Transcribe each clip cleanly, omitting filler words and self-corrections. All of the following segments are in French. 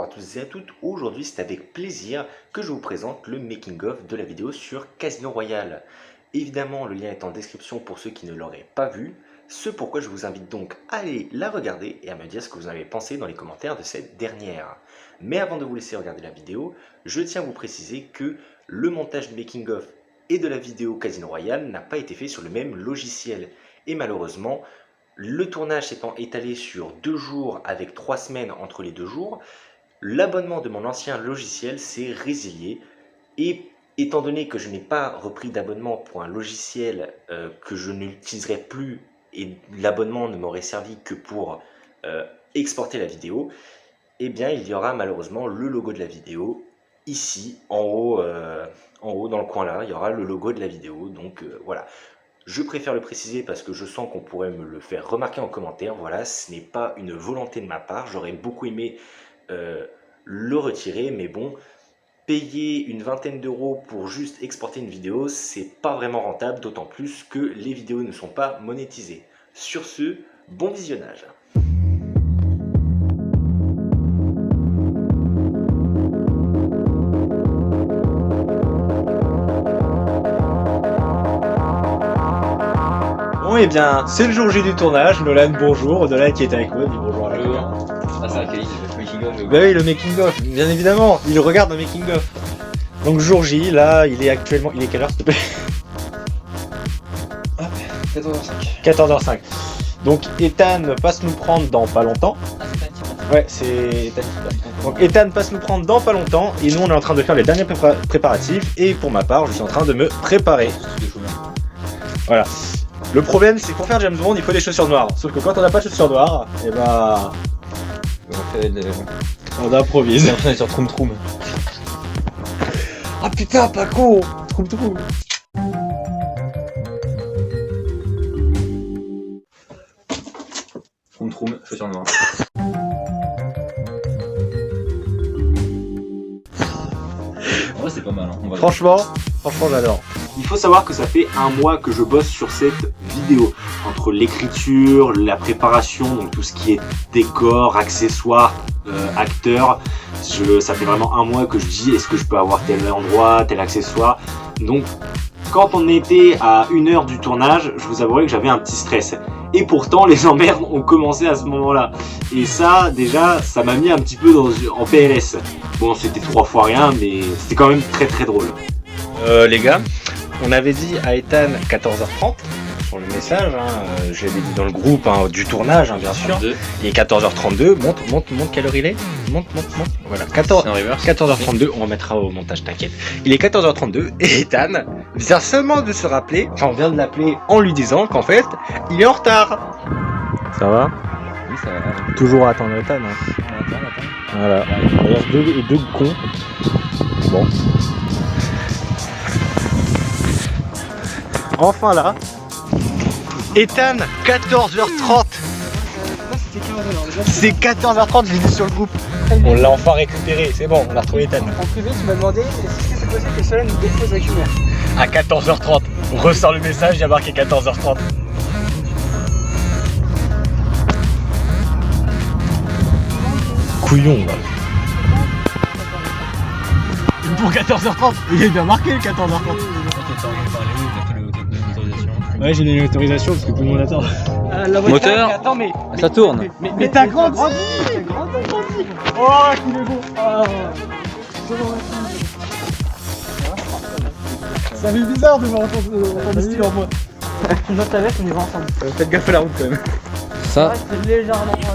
Bonjour à tous et à toutes, aujourd'hui c'est avec plaisir que je vous présente le making of de la vidéo sur Casino Royale. Évidemment le lien est en description pour ceux qui ne l'auraient pas vu, ce pourquoi je vous invite donc à aller la regarder et à me dire ce que vous en avez pensé dans les commentaires de cette dernière. Mais avant de vous laisser regarder la vidéo, je tiens à vous préciser que le montage du making of et de la vidéo Casino Royale n'a pas été fait sur le même logiciel et malheureusement, le tournage s'étant étalé sur 2 jours avec 3 semaines entre les 2 jours, l'abonnement de mon ancien logiciel s'est résilié et étant donné que je n'ai pas repris d'abonnement pour un logiciel que je n'utiliserai plus et l'abonnement ne m'aurait servi que pour exporter la vidéo, eh bien il y aura malheureusement le logo de la vidéo ici en haut dans le coin là, il y aura le logo de la vidéo, donc voilà. Je préfère le préciser parce que je sens qu'on pourrait me le faire remarquer en commentaire. Voilà, ce n'est pas une volonté de ma part. J'aurais beaucoup aimé le retirer, mais bon, payer une vingtaine d'euros pour juste exporter une vidéo, c'est pas vraiment rentable, d'autant plus que les vidéos ne sont pas monétisées. Sur ce, bon visionnage. Bon, et bien, c'est le jour J du tournage. Nolan, bonjour. Nolan qui est avec moi, dit bonjour à la caméra. Ah, c'est un qualité, le making of. Bah oui, le making of, bien évidemment. Il regarde le making of. Donc, jour J, là, il est actuellement. Il est quelle heure, s'il te plaît? 14h05. 14h05. Donc, Ethan passe nous prendre dans pas longtemps. Ah, c'est pas un petit peu. Ouais, c'est Ethan. Donc, Ethan passe nous prendre dans pas longtemps. Et nous, on est en train de faire les derniers préparatifs. Et pour ma part, je suis en train de me préparer. Voilà. Le problème, c'est que pour faire James Bond, il faut des chaussures noires. Sauf que quand on n'a pas de chaussures noires, et bah. On improvise. On est sur Troum Troum. Ah putain, pas con. Troum Troum. Troum Troum, chaussures noires. Ouais, c'est pas mal. Hein. Franchement, j'adore. Il faut savoir que ça fait un mois que je bosse sur cette vidéo. Entre l'écriture, la préparation, donc tout ce qui est décor, accessoires, acteurs. Ça fait vraiment un mois que je dis est-ce que je peux avoir tel endroit, tel accessoire. Donc quand on était à 1 heure du tournage, je vous avouerai que j'avais un petit stress. Et pourtant les emmerdes ont commencé à ce moment-là. Et ça déjà, ça m'a mis un petit peu en PLS. Bon, c'était 3 fois rien, mais c'était quand même très très drôle. Les gars, on avait dit à Ethan 14h30 sur le message, hein, je l'avais dit dans le groupe hein, du tournage hein, bien sûr. Il est 14h32, monte quelle heure il est. Monte. Voilà, 14h32, on remettra au montage, t'inquiète. Il est 14h32 et Ethan vient seulement de se rappeler, enfin on vient de l'appeler en lui disant qu'en fait, il est en retard. Ça va? Oui, ça va. Toujours à attendre Ethan. Hein. Attends. Voilà, deux cons. Bon. Enfin là, Ethan, 14h30. C'est 14h30, je l'ai dit sur le grouute. On l'a enfin récupéré, c'est bon, on a retrouvé Ethan. En privé, tu m'as demandé est-ce que c'est possible que cela nous dépose avec une heure. À 14h30, on ressort le message, il y a marqué 14h30. Couillon là. Pour 14h30, il est bien marqué le 14h30. Ouais, j'ai donné l'autorisation parce que tout le monde attend. Moteur. Attends, mais Ça tourne. Mais t'as grandi. Oh, qu'il est beau. Ça fait bizarre de voir ton style en moi. Tu notes ta veste, on y va ensemble. Faites gaffe à la route quand même. Ça. Ouais, c'est légèrement plus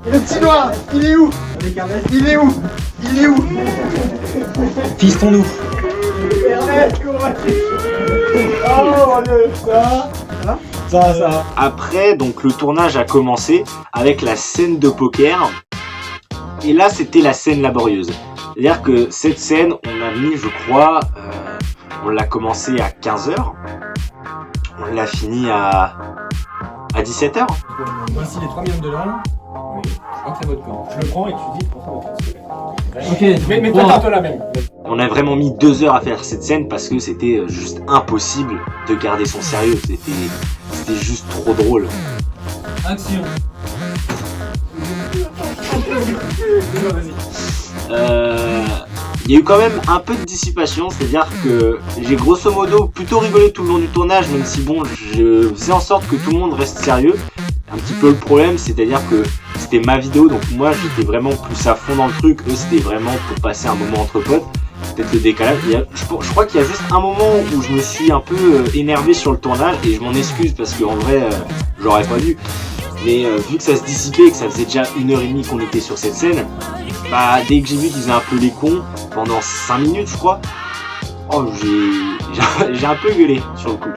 Et le petit noir, il est où? Il est où? Pistons-nous. Oh mon Dieu, ça va. Après, donc le tournage a commencé avec la scène de poker. Et là, c'était la scène laborieuse. C'est-à-dire que cette scène, on l'a mis, je crois, on l'a commencé à 15h. On l'a fini à 17h. Voici les 3 millions de dollars. Oui, je crois que c'est votre camp. Je le prends et tu dis pour ça votre camp. Ok, Mais prépare-toi la même. On a vraiment mis 2 heures à faire cette scène parce que c'était juste impossible de garder son sérieux. C'était juste trop drôle. Action. Il y a eu quand même un peu de dissipation, c'est-à-dire que j'ai grosso modo plutôt rigolé tout le long du tournage, même si bon, je faisais en sorte que tout le monde reste sérieux. Un petit peu le problème, c'est-à-dire que c'était ma vidéo, donc moi j'étais vraiment plus à fond dans le truc, eux c'était vraiment pour passer un moment entre potes. Peut-être le décalage. Je crois qu'il y a juste un moment où je me suis un peu énervé sur le tournage et je m'en excuse parce qu'en vrai j'aurais pas dû. Mais vu que ça se dissipait et que ça faisait déjà 1h30 qu'on était sur cette scène, bah dès que j'ai vu qu'ils faisaient un peu les cons pendant 5 minutes je crois, oh j'ai un peu gueulé sur le coup.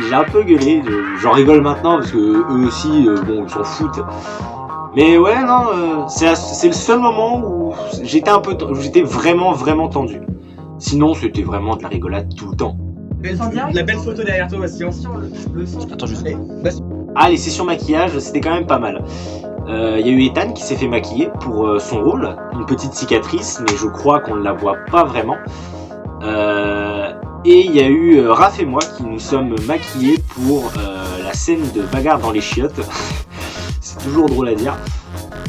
J'ai un peu gueulé, j'en rigole maintenant parce que eux aussi bon ils s'en foutent. Mais ouais non, c'est le seul moment où j'étais vraiment tendu. Sinon c'était vraiment de la rigolade tout le temps. La belle photo derrière toi, Bastien. Attends, juste. Ah, les sessions maquillage, c'était quand même pas mal. Il y a eu Ethan qui s'est fait maquiller pour son rôle, une petite cicatrice, mais je crois qu'on ne la voit pas vraiment. Et il y a eu Raph et moi qui nous sommes maquillés pour la scène de bagarre dans les chiottes. C'est toujours drôle à dire.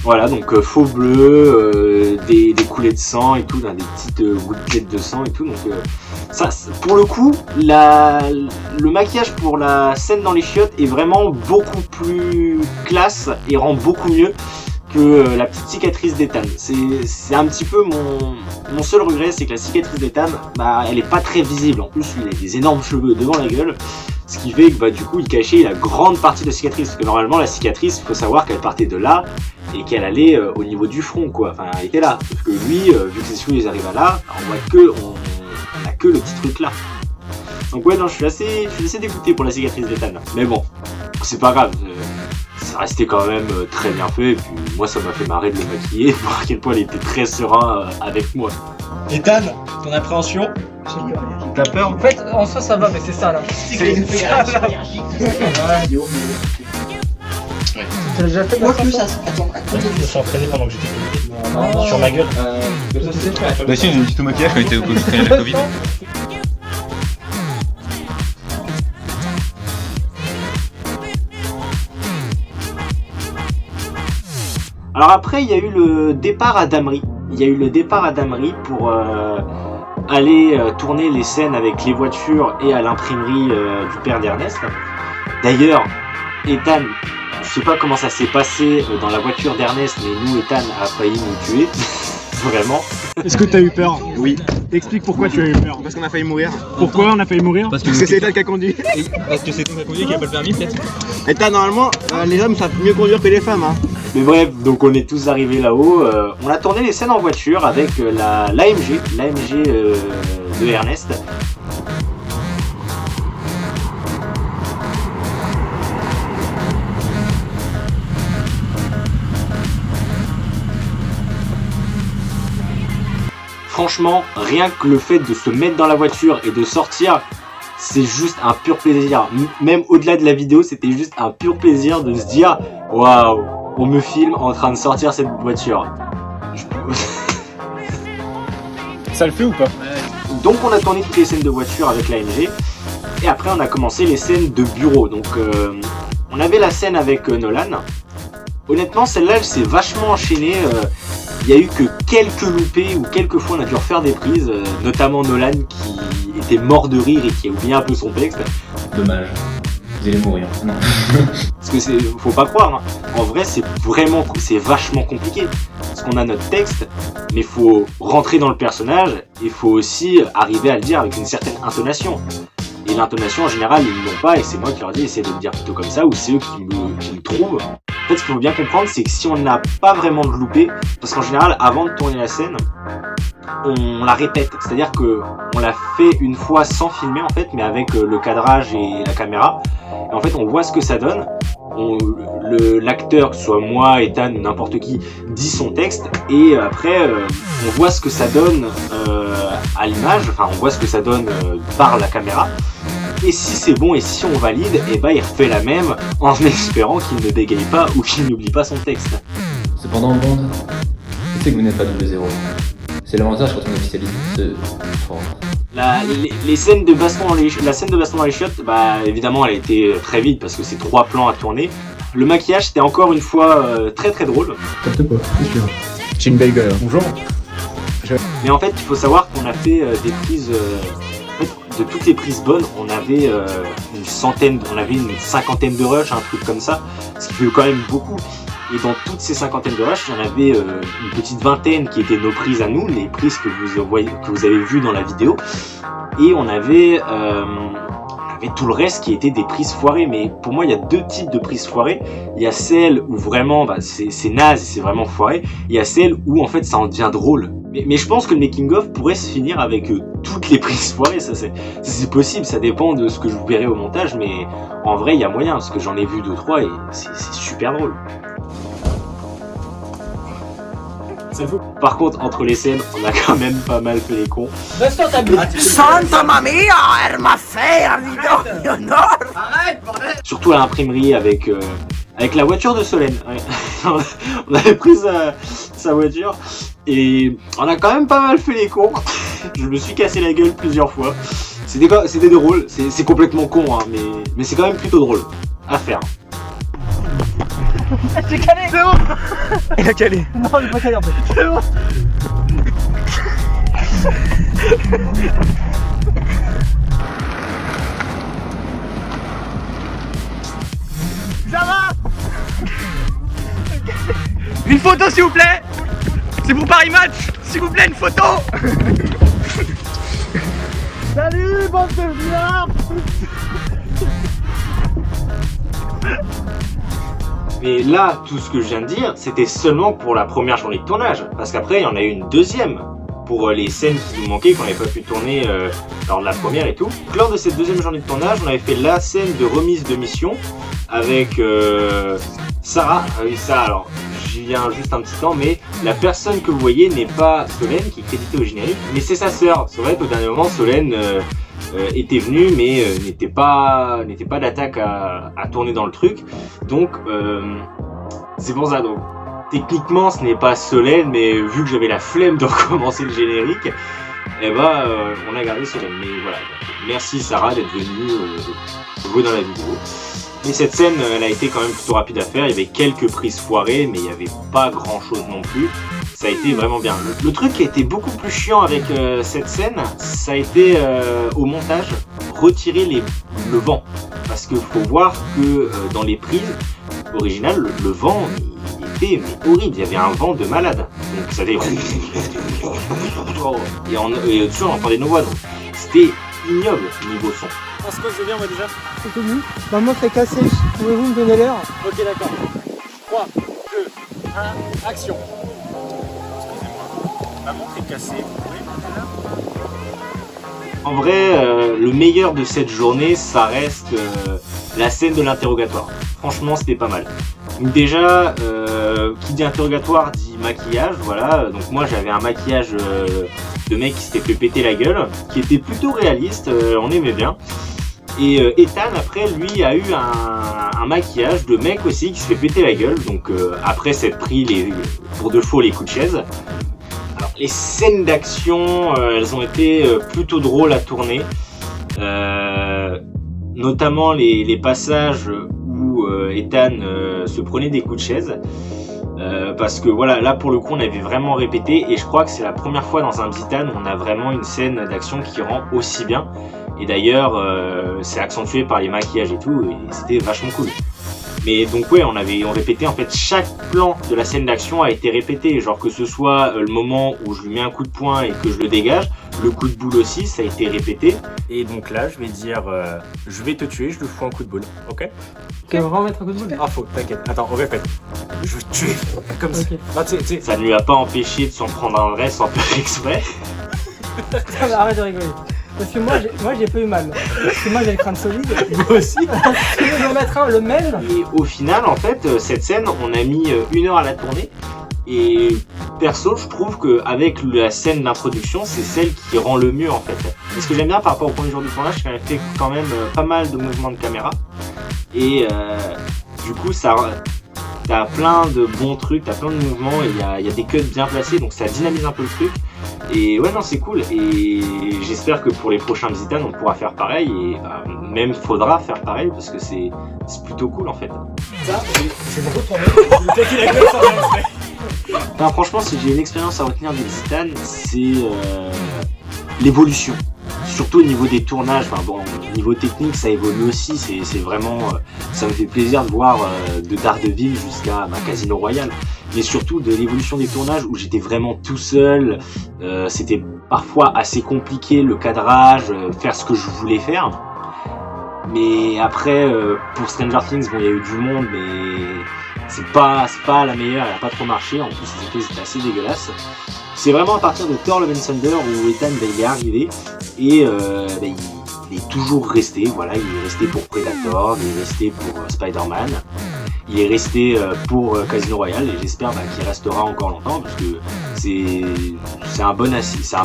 Voilà, donc faux bleu, des coulées de sang et tout, des petites gouttelettes de sang et tout. Donc ça, pour le coup, le maquillage pour la scène dans les chiottes est vraiment beaucoup plus classe et rend beaucoup mieux que la petite cicatrice d'Ethan. C'est un petit peu mon seul regret, c'est que la cicatrice d'Ethan, bah, elle est pas très visible. En plus, il a des énormes cheveux devant la gueule. Ce qui fait que bah, du coup il cachait la grande partie de la cicatrice. Parce que normalement la cicatrice, il faut savoir qu'elle partait de là et qu'elle allait au niveau du front quoi. Enfin elle était là. Parce que lui, vu que ses cheveux ils arrivent à là, on a que le petit truc là. Donc ouais non je suis assez dégoûté pour la cicatrice d'Ethan. Mais bon, c'est pas grave. Ça restait quand même très bien fait. Et puis moi ça m'a fait marrer de le maquiller. Voir à quel point il était très serein avec moi. Ethan, ton appréhension? T'as peur? En fait, en soi, ça va, mais c'est ça là. C'est ça là. T'as déjà fait Moi plus ça. Attends, Je me suis entraîné pendant que j'étais sur ma gueule. Bah si, j'ai dit tout maquillage quand il était au la Covid. Alors après il y a eu le départ à Damery. Il y a eu le départ à Damery pour aller tourner les scènes avec les voitures et à l'imprimerie du père d'Ernest. D'ailleurs, Ethan, je sais pas comment ça s'est passé dans la voiture d'Ernest, mais nous, Ethan a failli nous tuer. Vraiment. Est-ce que t'as eu peur? Oui. Explique pourquoi tu as eu peur. Parce qu'on a failli mourir. Pourquoi on a failli mourir? Parce que c'est Ethan qui a conduit. Parce que c'est toi qui as conduit qui a pas le permis peut-être. Ethan, normalement, les hommes savent mieux conduire que les femmes. Hein. Mais bref, donc on est tous arrivés là-haut. On a tourné les scènes en voiture avec l'AMG de Ernest. Franchement, rien que le fait de se mettre dans la voiture et de sortir, c'est juste un pur plaisir. Même au-delà de la vidéo, c'était juste un pur plaisir de se dire « Waouh, on me filme en train de sortir cette voiture. » Ça le fait ou pas? Donc on a tourné toutes les scènes de voiture avec l'AMG. Et après on a commencé les scènes de bureau. Donc on avait la scène avec Nolan. Honnêtement, celle-là, elle s'est vachement enchaînée. Il n'y a eu que quelques loupés ou quelques fois on a dû refaire des prises, notamment Nolan qui était mort de rire et qui a oublié un peu son texte. Dommage. Vous allez mourir. Non. Parce que faut pas croire, hein. En vrai c'est vachement compliqué. Parce qu'on a notre texte, mais il faut rentrer dans le personnage et il faut aussi arriver à le dire avec une certaine intonation. Et l'intonation en général ils ne l'ont pas et c'est moi qui leur dis essayez de le dire plutôt comme ça ou c'est eux qui me trouvent. En fait, ce qu'il faut bien comprendre, c'est que si on n'a pas vraiment de loupé, parce qu'en général, avant de tourner la scène, on la répète. C'est-à-dire que on l'a fait une fois sans filmer, en fait, mais avec le cadrage et la caméra. Et en fait, on voit ce que ça donne. L'acteur, que ce soit moi, Ethan ou n'importe qui, dit son texte. Et après, on voit ce que ça donne à l'image. Enfin, on voit ce que ça donne par la caméra. Et si c'est bon et si on valide, et bah il refait la même en espérant qu'il ne bégaye pas ou qu'il n'oublie pas son texte. Cependant, Bond, je sais que vous n'êtes pas double zéro. C'est l'avantage quand on officialise ce sport. Les scènes de baston la scène de baston dans les chiottes, bah évidemment elle a été très vite parce que c'est 3 plans à tourner. Le maquillage c'était encore une fois très très drôle. J'ai une belle gueule. Bonjour. Mais en fait il faut savoir qu'on a fait des prises, de toutes les prises bonnes, on avait une cinquantaine de rushs, un truc comme ça, ce qui fait quand même beaucoup. Et dans toutes ces cinquantaines de rushs, il y en avait une petite vingtaine qui étaient nos prises à nous, les prises que vous avez vues dans la vidéo. Et on avait tout le reste qui était des prises foirées. Mais pour moi, il y a 2 types de prises foirées. Il y a celle où vraiment c'est naze, c'est vraiment foiré. Il y a celle où en fait ça en devient drôle. Mais je pense que le making of pourrait se finir avec toutes les prises foirées. Ça c'est possible, ça dépend de ce que je verrai au montage. Mais en vrai, il y a moyen parce que j'en ai vu 2-3 et c'est super drôle. Par contre, entre les scènes, on a quand même pas mal fait les cons. Reste dans ta bulle. Santa Mamia, elle m'a fait un vidéo. Arrête, bordel. Surtout à l'imprimerie avec la voiture de Solène. On avait pris sa voiture et on a quand même pas mal fait les cons. Je me suis cassé la gueule plusieurs fois. C'était drôle, c'est complètement con, hein, mais c'est quand même plutôt drôle à faire. J'ai calé. C'est bon. Il a calé. Non, j'ai pas calé en fait. C'est bon. Ça va. Une photo s'il vous plaît. C'est pour Paris Match. S'il vous plaît, une photo. Salut, bande de vilains. Mais là, tout ce que je viens de dire, c'était seulement pour la première journée de tournage. Parce qu'après, il y en a eu une deuxième. Pour les scènes qui nous manquaient, qu'on n'avait pas pu tourner lors de la première et tout. Donc, lors de cette deuxième journée de tournage, on avait fait la scène de remise de mission avec Sarah. Ah oui, ça, alors, j'y viens juste un petit temps, mais la personne que vous voyez n'est pas Solène, qui est créditée au générique, mais c'est sa sœur. C'est vrai qu'au dernier moment, Solène était venue, mais n'était pas d'attaque à tourner dans le truc. Donc, c'est pour ça. Donc, techniquement, ce n'est pas Solène, mais vu que j'avais la flemme de recommencer le générique, eh ben, on a gardé Solène. Mais voilà, merci Sarah d'être venue jouer dans la vidéo. Mais cette scène, elle a été quand même plutôt rapide à faire. Il y avait quelques prises foirées, mais il n'y avait pas grand chose non plus. Ça a été vraiment bien. Le truc qui a été beaucoup plus chiant avec cette scène, ça a été au montage, retirer le vent. Parce qu'il faut voir que dans les prises originales, le vent, il était horrible. Il y avait un vent de malade. Donc ça faisait... Et au-dessus, on entendait nos voix. Donc c'était ignoble niveau son. On se pose bien, moi déjà. C'est fini. Ma montre est cassée. Pouvez-vous me donner l'heure? Ok, d'accord. 3, 2, 1, action. Excusez-moi. Ma montre est cassée. En vrai, le meilleur de cette journée, ça reste la scène de l'interrogatoire. Franchement, c'était pas mal. Donc déjà, qui dit interrogatoire dit maquillage, voilà. Donc moi, j'avais un maquillage de mec qui s'était fait péter la gueule, qui était plutôt réaliste, on aimait bien. Et Ethan, après, lui, a eu un maquillage de mec aussi qui s'est fait péter la gueule. Donc après s'être pris pour de faux les coups de chaise. Alors, les scènes d'action, elles ont été plutôt drôles à tourner. Notamment les passages où Ethan se prenait des coups de chaise. Parce que voilà, là pour le coup on avait vraiment répété et je crois que c'est la première fois dans un Titan où on a vraiment une scène d'action qui rend aussi bien. Et d'ailleurs c'est accentué par les maquillages et tout et c'était vachement cool. Mais donc ouais, on répétait en fait chaque plan de la scène d'action a été répété, genre que ce soit le moment où je lui mets un coup de poing et que je le dégage, le coup de boule aussi, ça a été répété. Et donc là, je vais dire, je vais te tuer, je lui fous un coup de boule, ok? Tu veux vraiment mettre un coup de boule? Ah faux, t'inquiète, attends, on répète. Je vais te tuer, comme ça. Okay. Bah, ça ne lui a pas empêché de s'en prendre un vrai sans faire exprès. Arrête de rigoler. Parce que moi j'ai pas eu mal. Parce que moi j'ai le crâne solide. Moi aussi. Tu veux en mettre un, le même? Et au final, en fait, cette scène, on a mis 1 heure à la tourner. Et perso, je trouve qu'avec la scène d'introduction, c'est celle qui rend le mieux en fait. Et ce que j'aime bien par rapport au premier jour du tournage, c'est qu'elle a fait quand même pas mal de mouvements de caméra. Et du coup, ça t'as plein de bons trucs, t'as plein de mouvements, et il y a des cuts bien placés, donc ça dynamise un peu le truc. Et ouais, non, c'est cool, et j'espère que pour les prochains Visitan, on pourra faire pareil, et même faudra faire pareil, parce que c'est plutôt cool en fait. Ça, c'est me retourner. Peut-être qu'il a que ça, Enfin, franchement, si j'ai une expérience à retenir des Visitan, c'est l'évolution. Surtout au niveau des tournages, enfin bon, au niveau technique, ça évolue aussi, c'est vraiment, ça me fait plaisir de voir de Daredevil jusqu'à Casino Royale, mais surtout de l'évolution des tournages où j'étais vraiment tout seul, c'était parfois assez compliqué le cadrage, faire ce que je voulais faire, mais après, pour Stranger Things, bon, il y a eu du monde, mais c'est pas la meilleure, elle a pas trop marché, en plus les effets étaient assez dégueulasses. C'est vraiment à partir de Thor Love and Thunder où Ethan il est arrivé et il est toujours resté, voilà, il est resté pour Predator, il est resté pour Spider-Man, il est resté pour Casino Royale et j'espère qu'il restera encore longtemps parce que c'est un bon assistant,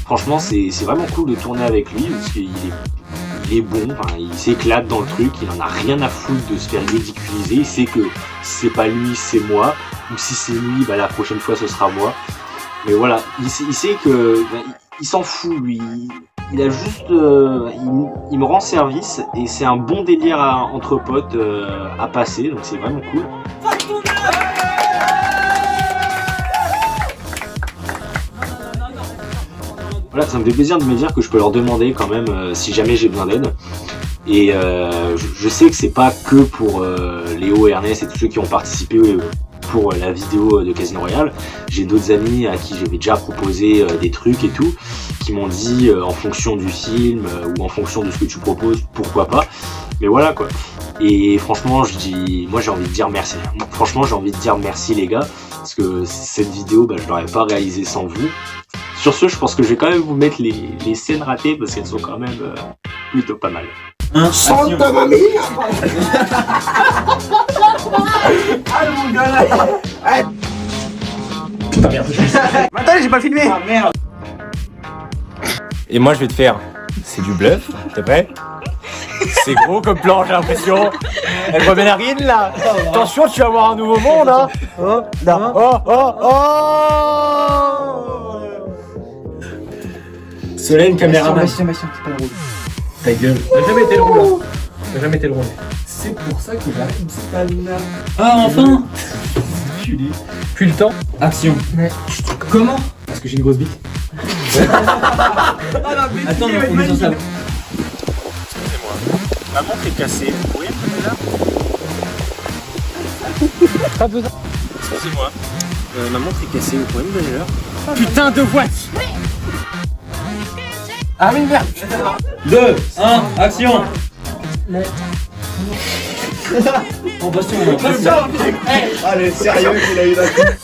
franchement c'est vraiment cool de tourner avec lui parce qu'il est bon, enfin, il s'éclate dans le truc, il en a rien à foutre de se faire ridiculiser, il sait que si c'est pas lui, c'est moi, ou si c'est lui, la prochaine fois ce sera moi. Mais voilà, il sait que il s'en fout lui, il a juste, il me rend service et c'est un bon délire entre potes à passer, donc c'est vraiment cool. Voilà, ça me fait plaisir de me dire que je peux leur demander quand même si jamais j'ai besoin d'aide. Et je sais que c'est pas que pour Léo et Ernest et tous ceux qui ont participé pour la vidéo de Casino Royale. J'ai d'autres amis à qui j'avais déjà proposé des trucs et tout, qui m'ont dit en fonction du film ou en fonction de ce que tu proposes, pourquoi pas. Mais voilà quoi. Et franchement, moi j'ai envie de dire merci. Franchement, j'ai envie de dire merci les gars, parce que cette vidéo, je l'aurais pas réalisée sans vous. Sur ce, je pense que je vais quand même vous mettre les scènes ratées parce qu'elles sont quand même plutôt pas mal. Santa mamie. Ah mon gars là. Putain merde. Attends, j'ai pas filmé. Ah merde. Et moi je vais te faire. C'est du bluff, t'es prêt? C'est gros comme plan, j'ai l'impression. Elle voit bien la ride là. Attention, tu vas voir un nouveau monde hein. Oh, là. Solène, caméraman. Bastien, t'es pas drôle. Ta gueule. T'as jamais été le rôle là. T'as jamais été le rôle. C'est pour ça que j'arrive pas là. Ah enfin. Puis le temps. Action. Mais comment? Parce que j'ai une grosse bite. Attends, on est sur ça. Excusez-moi, ma montre est cassée, vous pourriez me donner là? Pas besoin. Excusez-moi, ma montre est cassée, vous pourriez me donner l'heure? Putain de boîte. Ah oui, merde. 2, 1, action. Oh, Bastien, Allez, sérieux qu'il a eu la coupe.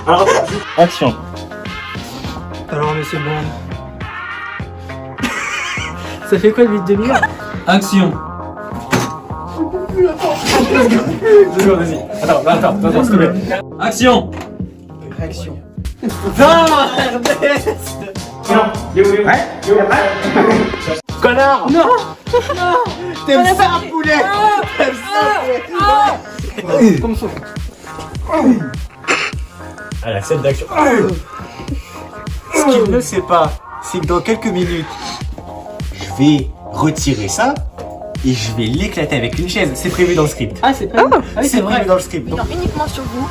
Alors, Action. Alors monsieur Bond. Ça fait quoi le 8 demi-heure? Action. Vas-y. Attends, s'il te plaît. Action. réaction. Connard. Non. T'aimes ça, poulet? T'aimes ça, poulet? Comme ça. À la scène d'action. ce qu'il ne sait pas, c'est que dans quelques minutes, je vais retirer ça et je vais l'éclater avec une chaise. C'est prévu dans le script. Ah c'est pas. Ah oui c'est vrai. Prévu dans le script. Non, uniquement sur vous,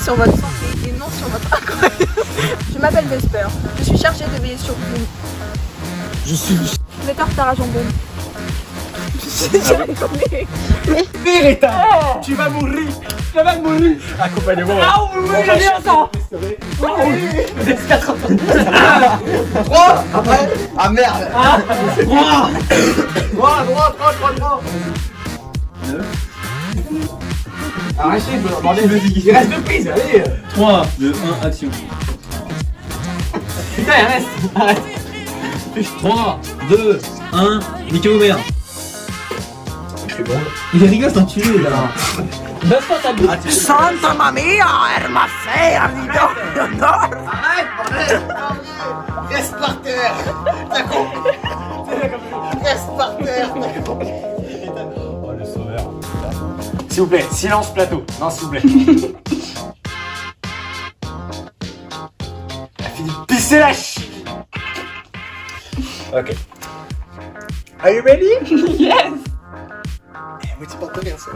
sur votre santé et non sur votre incroyable. Je m'appelle Vesper, je suis chargée de veiller sur vous. Je suis. Vous êtes en retard à jambon. Vérita. Tu vas mourir. Tu vas mourir. Accompagnez-moi. Ah oui, j'ai bien ça. 3 après. Ah merde. 3. Arrêtez, bordel, il reste 2 prises, allez. 3, 2, 1, action. Putain, il reste. Arrête. 3, 2, 1, niquez vos mères. Je suis bon. Il rigole, c'est un tué là. Baisse pas ta bite. Santa mamia, elle m'a fait un vidéo. Arrête, bordel. Reste par terre. T'as compris? Reste par terre. S'il vous plaît, silence plateau. Non, s'il vous plaît. Il a fini de pisser la chie. Ok. Are you ready? Yes. Oui, tu portes bien ça.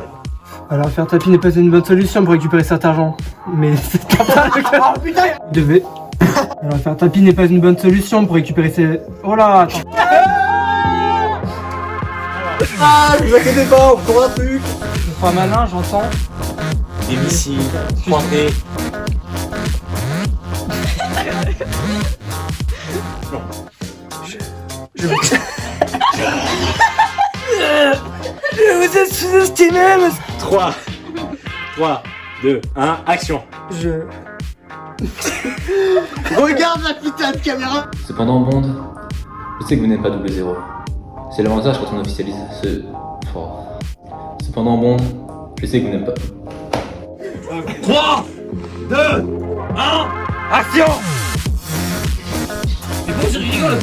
Alors faire tapis n'est pas une bonne solution pour récupérer cet argent. Mais c'est pas le cas. Oh putain. Devait. Alors faire tapis n'est pas une bonne solution pour récupérer ses... Oh là, attends. Ah, vous inquiétez pas, on fera un truc. Je suis pas malin, j'entends. Des missiles pointés. Non. Je vous ai sous-estimé, monsieur. 3, 2, 1, action. Regarde la putain de caméra. Cependant, Bond, je sais que vous n'êtes pas double zéro. C'est l'avantage quand on officialise ce fort. Cependant, Bond, je sais que vous n'êtes pas... 3, 2, 1, action. Mais bon, je rigole.